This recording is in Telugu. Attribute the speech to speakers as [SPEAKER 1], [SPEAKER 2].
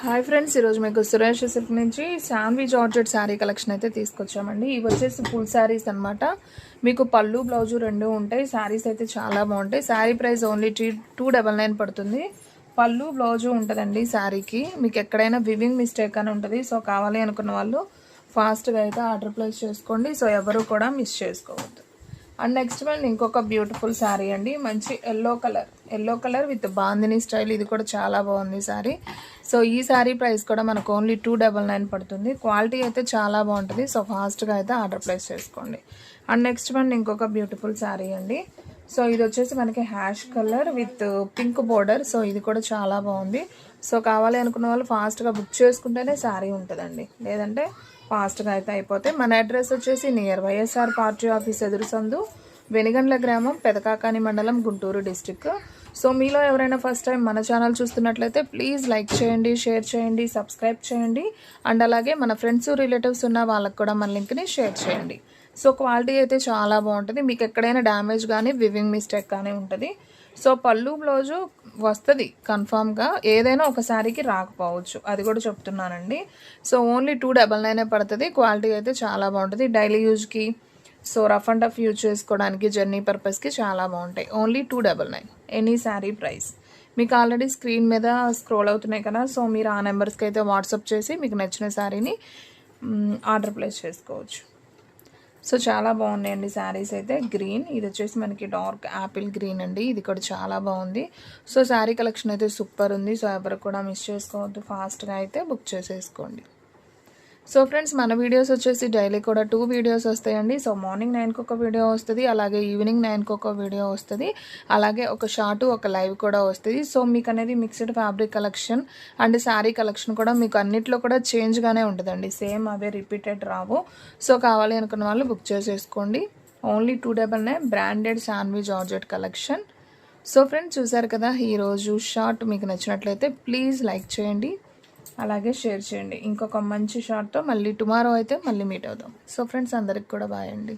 [SPEAKER 1] హాయ్ ఫ్రెండ్స్, ఈరోజు మీకు సురేష్ సిల్క్ నుంచి శాన్వి జార్జెట్ శారీ కలెక్షన్ అయితే తీసుకొచ్చామండి. ఇవి వచ్చేసి ఫుల్ శారీస్ అనమాట. మీకు పళ్ళు బ్లౌజు రెండు ఉంటాయి. శారీస్ అయితే చాలా బాగుంటాయి. శారీ ప్రైస్ ఓన్లీ 299 పడుతుంది. పళ్ళు బ్లౌజు ఉంటుందండి శారీకి. మీకు ఎక్కడైనా వివింగ్ మిస్టేక్ అని ఉంటుంది. సో కావాలి అనుకున్న వాళ్ళు ఫాస్ట్గా అయితే ఆర్డర్ ప్లేస్ చేసుకోండి. సో ఎవరు కూడా మిస్ చేసుకోవద్దు. అండ్ నెక్స్ట్ వన్ ఇంకొక బ్యూటిఫుల్ శారీ అండి. మంచి yellow colour with bandhani style. ఇది కూడా చాలా బాగుంది శారీ. సో ఈ శారీ ప్రైస్ కూడా మనకు ఓన్లీ 299 పడుతుంది. క్వాలిటీ అయితే చాలా బాగుంటుంది. సో ఫాస్ట్గా అయితే ఆర్డర్ ప్లేస్ చేసుకోండి. అండ్ నెక్స్ట్ వన్ ఇంకొక బ్యూటిఫుల్ శారీ అండి. సో ఇది వచ్చేసి మనకి ash colour with pink border. So ఇది కూడా చాలా బాగుంది. సో కావాలి అనుకున్న వాళ్ళు ఫాస్ట్గా బుక్ చేసుకుంటేనే శారీ ఉంటుందండి, లేదంటే ఫాస్ట్గా అయితే అయిపోతే. మన అడ్రస్ వచ్చేసి నియర్ వైఎస్ఆర్ పార్టీ ఆఫీస్ ఎదురు సందు, వెనిగండ్ల గ్రామం, పెదకాకాని మండలం, గుంటూరు డిస్టిక్. సో మీలో ఎవరైనా ఫస్ట్ టైం మన ఛానల్ చూస్తున్నట్లయితే ప్లీజ్ లైక్ చేయండి, షేర్ చేయండి, సబ్స్క్రైబ్ చేయండి. అండ్ అలాగే మన ఫ్రెండ్స్ రిలేటివ్స్ ఉన్న వాళ్ళకి కూడా మన లింక్ని షేర్ చేయండి. సో క్వాలిటీ అయితే చాలా బాగుంటుంది. మీకు ఎక్కడైనా డ్యామేజ్ కానీ వివింగ్ మిస్టేక్ కానీ ఉంటుంది. సో పళ్ళు బ్లౌజు వస్తుంది కన్ఫామ్గా. ఏదైనా ఒక శారీకి రాకపోవచ్చు, అది కూడా చెప్తున్నానండి. సో ఓన్లీ 299 పడుతుంది. క్వాలిటీ అయితే చాలా బాగుంటుంది. డైలీ యూజ్కి, so rough and tough use చేసుకోవడానికి, జర్నీ పర్పస్కి చాలా బాగుంటాయి. Only 299 any sari price. మీకు ఆల్రెడీ స్క్రీన్ మీద స్క్రోల్ అవుతున్నాయి కదా. సో మీరు ఆ నెంబర్స్కి అయితే వాట్సాప్ చేసి మీకు నచ్చిన శారీని ఆర్డర్ ప్లేస్ చేసుకోవచ్చు. సో చాలా బాగున్నాయండి శారీస్ అయితే. గ్రీన్, ఇది వచ్చేసి మనకి డార్క్ యాపిల్ గ్రీన్ అండి. ఇది కూడా చాలా బాగుంది. సో శారీ కలెక్షన్ అయితే సూపర్ ఉంది. సో ఎవరు కూడా మిస్ చేసుకోవద్దు, ఫాస్ట్గా అయితే బుక్ చేసేసుకోండి. సో ఫ్రెండ్స్, మన వీడియోస్ వచ్చేసి డైలీ కూడా 2 వీడియోస్ వస్తాయండి. సో మార్నింగ్ 9కి ఒక వీడియో వస్తుంది, అలాగే ఈవినింగ్ 9కి ఒక వీడియో వస్తుంది, అలాగే ఒక షార్ట్ ఒక లైవ్ కూడా వస్తుంది. సో మీకు అనేది mixed fabric collection and sari collection కూడా మీకు అన్నిట్లో కూడా చేంజ్గానే ఉంటుందండి. సేమ్ అవే రిపీటెడ్ రావు. సో కావాలి అనుకున్న వాళ్ళు బుక్ చేసేసుకోండి. Only 299 branded Shanvi georgette collection. So friends, చూసారు కదా ఈరోజు షార్ట్. మీకు నచ్చినట్లయితే ప్లీజ్ లైక్ చేయండి, అలాగే షేర్ చేయండి. ఇంకొక మంచి షార్ట్తో మళ్ళీ టుమారో అయితే మళ్ళీ మీట్ అవుదాం. సో ఫ్రెండ్స్, అందరికి కూడా బాయ్ అండి.